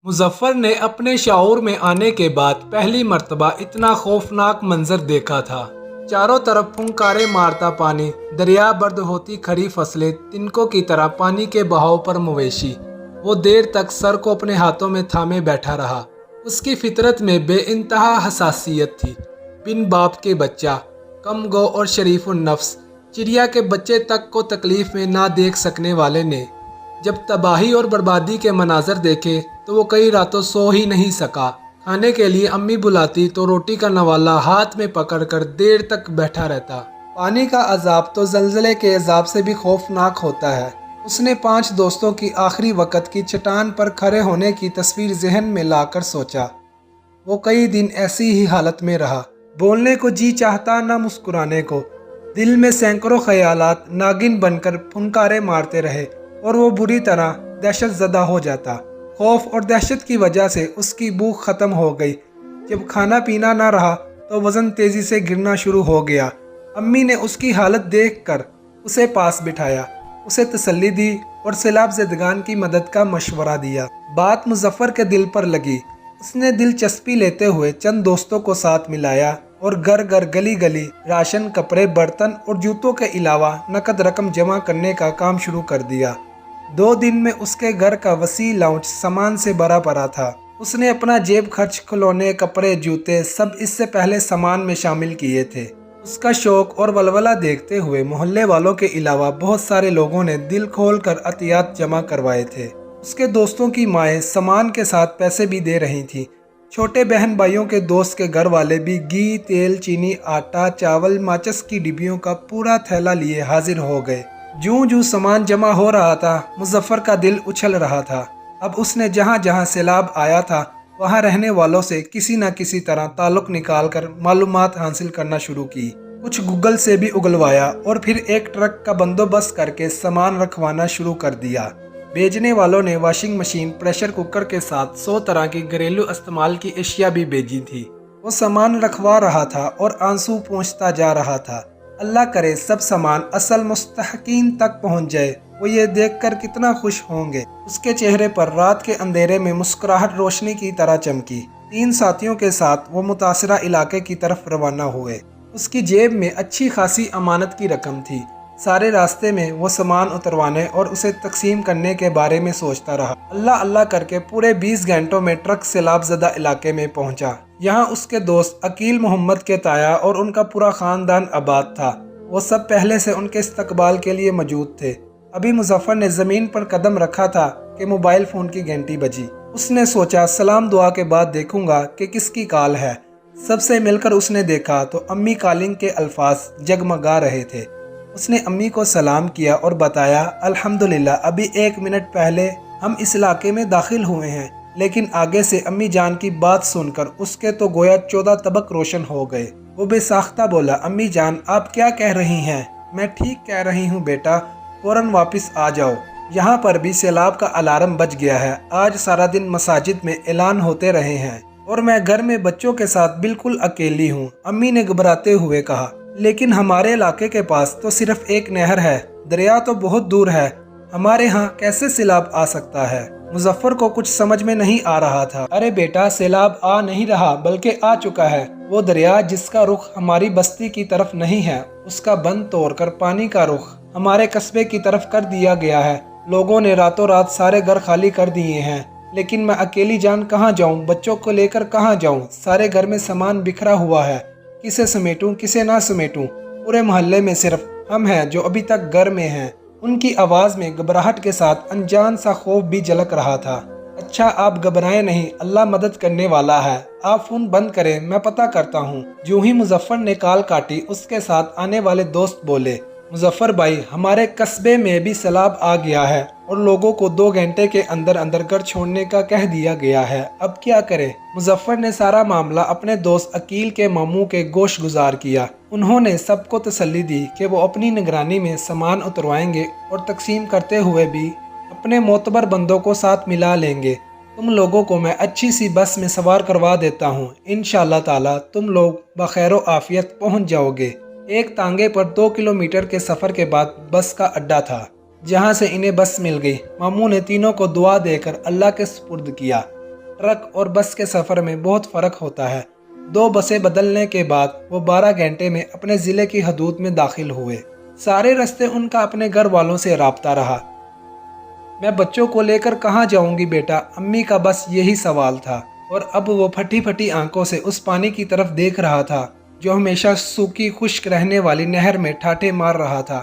मुज़फ़्फ़र ने अपने शऊर में आने के बाद पहली मर्तबा इतना खौफनाक मंजर देखा था। चारों तरफ फुंकारे मारता पानी, दरिया बर्द होती खड़ी फसलें, तिनकों की तरह पानी के बहाव पर मवेशी। वो देर तक सर को अपने हाथों में थामे बैठा रहा। उसकी फितरत में बेइंतहा हसासियत थी। बिन बाप के बच्चा, कम गो और शरीफुन नफ्स, चिड़िया के बच्चे तक को तकलीफ में ना देख सकने वाले ने जब तबाही और बर्बादी के मनाजर देखे तो वो कई रातों सो ही नहीं सका। खाने के लिए अम्मी बुलाती तो रोटी का नवाला हाथ में पकड़कर देर तक बैठा रहता। पानी का अजाब तो जलजले के अजाब से भी खौफनाक होता है। उसने 5 दोस्तों की आखिरी वक़्त की चट्टान पर खड़े होने की तस्वीर जहन में लाकर सोचा। वो कई दिन ऐसी ही हालत में रहा। बोलने को जी चाहता, ना मुस्कुराने को। दिल में सैकड़ों ख्यालात नागिन बनकर फुनकारे मारते रहे और वो बुरी तरह दहशत ज़दा हो जाता। खौफ और दहशत की वजह से उसकी भूख ख़त्म हो गई। जब खाना पीना ना रहा तो वज़न तेज़ी से गिरना शुरू हो गया। अम्मी ने उसकी हालत देखकर उसे पास बिठाया, उसे तसल्ली दी और सैलाब ज़दगान की मदद का मशवरा दिया। बात मुज़फ़्फ़र के दिल पर लगी। उसने दिलचस्पी लेते हुए चंद दोस्तों को साथ मिलाया और घर घर गली गली राशन, कपड़े, बर्तन और जूतों के अलावा नकद रकम जमा करने का काम शुरू कर दिया। 2 दिन में उसके घर का वसी लाउंज सामान से भरा पड़ा था। उसने अपना जेब खर्च, खिलौने, कपड़े, जूते सब इससे पहले सामान में शामिल किए थे। उसका शौक और वलवला देखते हुए मोहल्ले वालों के अलावा बहुत सारे लोगों ने दिल खोल कर अतियात जमा करवाए थे। उसके दोस्तों की माएँ सामान के साथ पैसे भी दे रही थीं। छोटे बहन भाइयों के दोस्त के घर वाले भी घी, तेल, चीनी, आटा, चावल, माचिस की डिब्बियों का पूरा थैला लिए हाजिर हो गए। जूं जूं सामान जमा हो रहा था, मुज़फ़्फ़र का दिल उछल रहा था। अब उसने जहाँ जहाँ सैलाब आया था वहाँ रहने वालों से किसी न किसी तरह ताल्लुक़ निकालकर मालूमात हासिल करना शुरू की। कुछ गूगल से भी उगलवाया और फिर एक ट्रक का बंदोबस्त करके सामान रखवाना शुरू कर दिया। भेजने वालों ने वॉशिंग मशीन, प्रेशर कुकर के साथ 100 तरह की घरेलू इस्तेमाल की अशिया भी भेजी थी। वो सामान रखवा रहा था और आंसू पहुँचता जा रहा था। अल्लाह करे सब सामान असल मुस्तहकीन तक पहुंच जाए। वो ये देखकर कितना खुश होंगे। उसके चेहरे पर रात के अंधेरे में मुस्कुराहट रोशनी की तरह चमकी। 3 साथियों के साथ वो मुतासरा इलाके की तरफ रवाना हुए। उसकी जेब में अच्छी खासी अमानत की रकम थी। सारे रास्ते में वो सामान उतरवाने और उसे तकसीम करने के बारे में सोचता रहा। अल्लाह अल्लाह करके पूरे 20 घंटों में ट्रक सैलाब ज़दा इलाके में पहुंचा। यहाँ उसके दोस्त अकील मोहम्मद के ताया और उनका पूरा ख़ानदान आबाद था। वो सब पहले से उनके इस्तकबाल के लिए मौजूद थे। अभी मुज़फ़्फ़र ने ज़मीन पर कदम रखा था कि मोबाइल फ़ोन की घंटी बजी। उसने सोचा सलाम दुआ के बाद देखूंगा कि किसकी कॉल है। सबसे मिलकर उसने देखा तो अम्मी कॉलिंग के अल्फाज जगमगा रहे थे। उसने अम्मी को सलाम किया और बताया, अल्हम्दुलिल्लाह अभी 1 मिनट पहले हम इस इलाके में दाखिल हुए हैं। लेकिन आगे से अम्मी जान की बात सुनकर उसके तो गोया 14 तबक रोशन हो गए। वो बेसाख्ता बोला, अम्मी जान आप क्या कह रही हैं? मैं ठीक कह रही हूँ बेटा, फौरन वापस आ जाओ। यहाँ पर भी सैलाब का अलार्म बज गया है। आज सारा दिन मसाजिद में ऐलान होते रहे हैं और मैं घर में बच्चों के साथ बिल्कुल अकेली हूँ। अम्मी ने घबराते हुए कहा, लेकिन हमारे इलाके के पास तो सिर्फ एक नहर है, दरिया तो बहुत दूर है, हमारे यहाँ कैसे सैलाब आ सकता है? मुज़फ़्फ़र को कुछ समझ में नहीं आ रहा था। अरे बेटा, सैलाब आ नहीं रहा बल्कि आ चुका है। वो दरिया जिसका रुख हमारी बस्ती की तरफ नहीं है, उसका बंद तोड़कर पानी का रुख हमारे कस्बे की तरफ कर दिया गया है। लोगों ने रातों रात सारे घर खाली कर दिए हैं, लेकिन मैं अकेली जान कहाँ जाऊँ? बच्चों को लेकर कहाँ जाऊँ? सारे घर में सामान बिखरा हुआ है, किसे समेटूं किसे ना समेटूं? पूरे मोहल्ले में सिर्फ हम हैं जो अभी तक घर में हैं। उनकी आवाज़ में घबराहट के साथ अनजान सा खौफ भी झलक रहा था। अच्छा आप घबराएं नहीं, अल्लाह मदद करने वाला है। आप फ़ोन बंद करें, मैं पता करता हूँ। जो ही मुज़फ़्फ़र ने कॉल काटी उसके साथ आने वाले दोस्त बोले, मुज़फ़्फ़र भाई हमारे कस्बे में भी सैलाब आ गया है और लोगों को 2 घंटे के अंदर अंदर घर छोड़ने का कह दिया गया है। अब क्या करें? मुज़फ़्फ़र ने सारा मामला अपने दोस्त अकील के मामू के गोश गुजार किया। उन्होंने सबको तसल्ली दी कि वो अपनी निगरानी में सामान उतरवाएंगे और तकसीम करते हुए भी अपने मोतबर बंदों को साथ मिला लेंगे। तुम लोगों को मैं अच्छी सी बस में सवार करवा देता हूँ। इंशाअल्लाह ताला तुम लोग बखैर आफियत पहुँच जाओगे। एक तांगे पर 2 किलोमीटर के सफ़र के बाद बस का अड्डा था, जहाँ से इन्हें बस मिल गई। मामू ने तीनों को दुआ देकर अल्लाह के सुपुर्द किया। ट्रक और बस के सफ़र में बहुत फ़र्क होता है। 2 बसें बदलने के बाद वो 12 घंटे में अपने ज़िले की हदूद में दाखिल हुए। सारे रास्ते उनका अपने घर वालों से राब्ता रहा। मैं बच्चों को लेकर कहाँ जाऊंगी बेटा, अम्मी का बस यही सवाल था। और अब वो फटी फटी आंखों से उस पानी की तरफ देख रहा था जो हमेशा सूखी खुश्क रहने वाली नहर में ठाठे मार रहा था।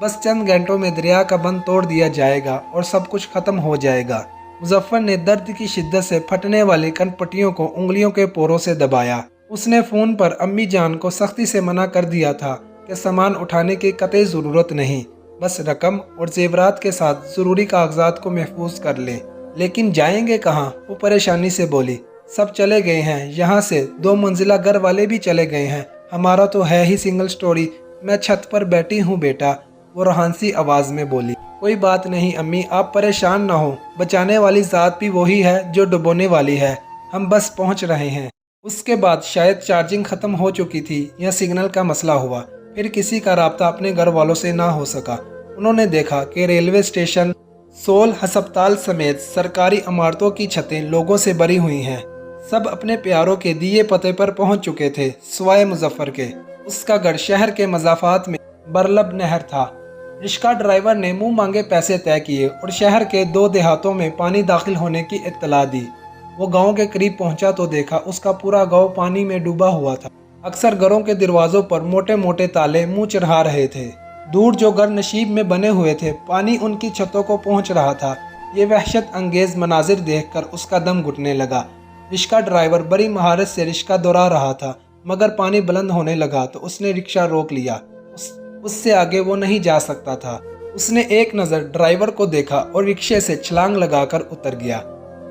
बस चंद घंटों में दरिया का बंद तोड़ दिया जाएगा और सब कुछ खत्म हो जाएगा। मुजफ्फर ने दर्द की शिद्दत से फटने वाली कनपट्टियों को उंगलियों के पोरों से दबाया। उसने फ़ोन पर अम्मी जान को सख्ती से मना कर दिया था कि सामान उठाने की कतई ज़रूरत नहीं, बस रकम और जेवरात के साथ ज़रूरी कागजात को महफूज कर ले। लेकिन जाएंगे कहाँ? वो परेशानी से बोली। सब चले गए हैं, यहाँ से 2 मंजिला घर वाले भी चले गए हैं, हमारा तो है ही सिंगल स्टोरी। मैं छत पर बैठी हूँ बेटा, वो रहानसी आवाज़ में बोली। कोई बात नहीं अम्मी, आप परेशान ना हो, बचाने वाली ज़ात भी वही है जो डुबोने वाली है, हम बस पहुँच रहे हैं। उसके बाद शायद चार्जिंग ख़त्म हो चुकी थी या सिग्नल का मसला हुआ, फिर किसी का राब्ता अपने घर वालों से ना हो सका। उन्होंने देखा कि रेलवे स्टेशन, सोल हस्पताल समेत सरकारी इमारतों की छतें लोगों से भरी हुई हैं। सब अपने प्यारों के दिए पते पर पहुंच चुके थे सिवाय मुजफ्फर के। उसका घर शहर के मज़ाफ़ात में बरलब नहर था। रिक्शा ड्राइवर ने मुंह मांगे पैसे तय किए और शहर के 2 देहातों में पानी दाखिल होने की इत्तला दी। वो गांव के करीब पहुंचा तो देखा उसका पूरा गांव पानी में डूबा हुआ था। अक्सर घरों के दरवाजों पर मोटे मोटे ताले मुंह चढ़ा रहे थे। दूर जो घर नशीब में बने हुए थे, पानी उनकी छतों को पहुंच रहा था। ये वहशत अंगेज मनाजिर देखकर उसका दम घुटने लगा। रिक्शा ड्राइवर बड़ी महारत से रिक्शा दौड़ा रहा था, मगर पानी बुलंद होने लगा तो उसने रिक्शा रोक लिया। उससे आगे वो नहीं जा सकता था। उसने एक नज़र ड्राइवर को देखा और रिक्शे से छलांग लगाकर उतर गया।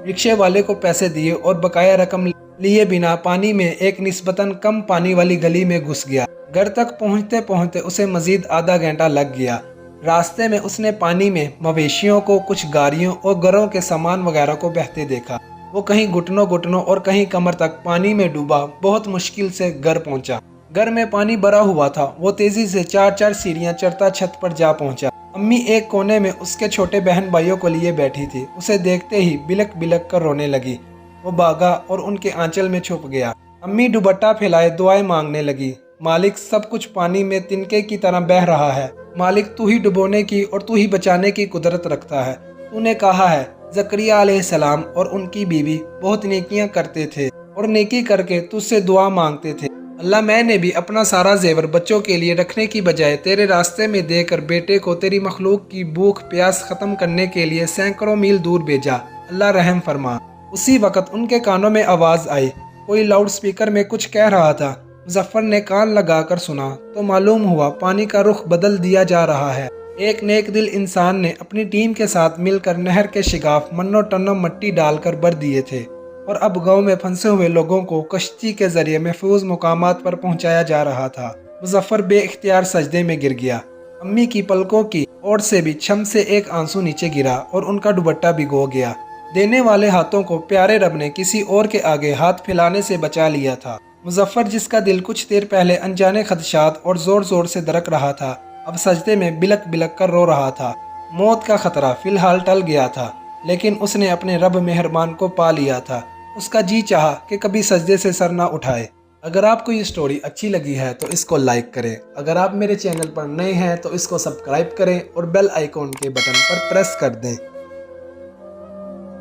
रिक्शे वाले को पैसे दिए और बकाया रकम लिए बिना पानी में एक निस्बतन कम पानी वाली गली में घुस गया। घर तक पहुंचते पहुंचते उसे मजीद आधा घंटा लग गया। रास्ते में उसने पानी में मवेशियों को, कुछ गाड़ियों और घरों के सामान वगैरह को बहते देखा। वो कहीं घुटनों और कहीं कमर तक पानी में डूबा बहुत मुश्किल से घर पहुंचा। घर में पानी भरा हुआ था। वो तेजी से 4-4 सीढ़ियां चढ़ता छत पर जा पहुंचा। अम्मी एक कोने में उसके छोटे बहन भाइयों को लिए बैठी थी। उसे देखते ही बिलक बिलक कर रोने लगी। वो भागा और उनके आंचल में छुप गया। अम्मी दुपट्टा फैलाए दुआएं मांगने लगी। मालिक, सब कुछ पानी में तिनके की तरह बह रहा है। मालिक, तू ही डुबोने की और तू ही बचाने की कुदरत रखता है। तूने कहा है ज़करिया अलैहिस्सलाम और उनकी बीवी बहुत नेकियां करते थे और नेकी करके तुझसे दुआ मांगते थे। अल्लाह, मैंने भी अपना सारा जेवर बच्चों के लिए रखने की बजाय तेरे रास्ते में देकर बेटे को तेरी मखलूक की भूख प्यास ख़त्म करने के लिए सैकड़ों मील दूर भेजा। अल्लाह रहम फरमा। उसी वक़्त उनके कानों में आवाज़ आई। कोई लाउड स्पीकर में कुछ कह रहा था। मुजफ्फर ने कान लगाकर सुना तो मालूम हुआ पानी का रुख बदल दिया जा रहा है। एक नेक दिल इंसान ने अपनी टीम के साथ मिलकर नहर के शिगाफ मन्नो टन्नो मिट्टी डालकर भर दिए थे और अब गांव में फंसे हुए लोगों को कश्ती के जरिए महफूज मुकामात पर पहुंचाया जा रहा था। मुजफ्फर बेइख्तियार सजदे में गिर गया। अम्मी की पलकों की ओर से भी छम से एक आंसू नीचे गिरा और उनका दुपट्टा भिगो गया। देने वाले हाथों को प्यारे रब ने किसी और के आगे हाथ फैलाने से बचा लिया था। मुजफ्फर, जिसका दिल कुछ देर पहले अनजाने खदशात और जोर जोर से धड़क रहा था, अब सजदे में बिलक बिलक कर रो रहा था। मौत का खतरा फिलहाल टल गया था, लेकिन उसने अपने रब मेहरबान को पा लिया था। उसका जी चाहा कि कभी सजदे से सर ना उठाए। अगर आपको ये स्टोरी अच्छी लगी है तो इसको लाइक करें। अगर आप मेरे चैनल पर नए हैं तो इसको सब्सक्राइब करें और बेल आइकॉन के बटन पर प्रेस कर दें।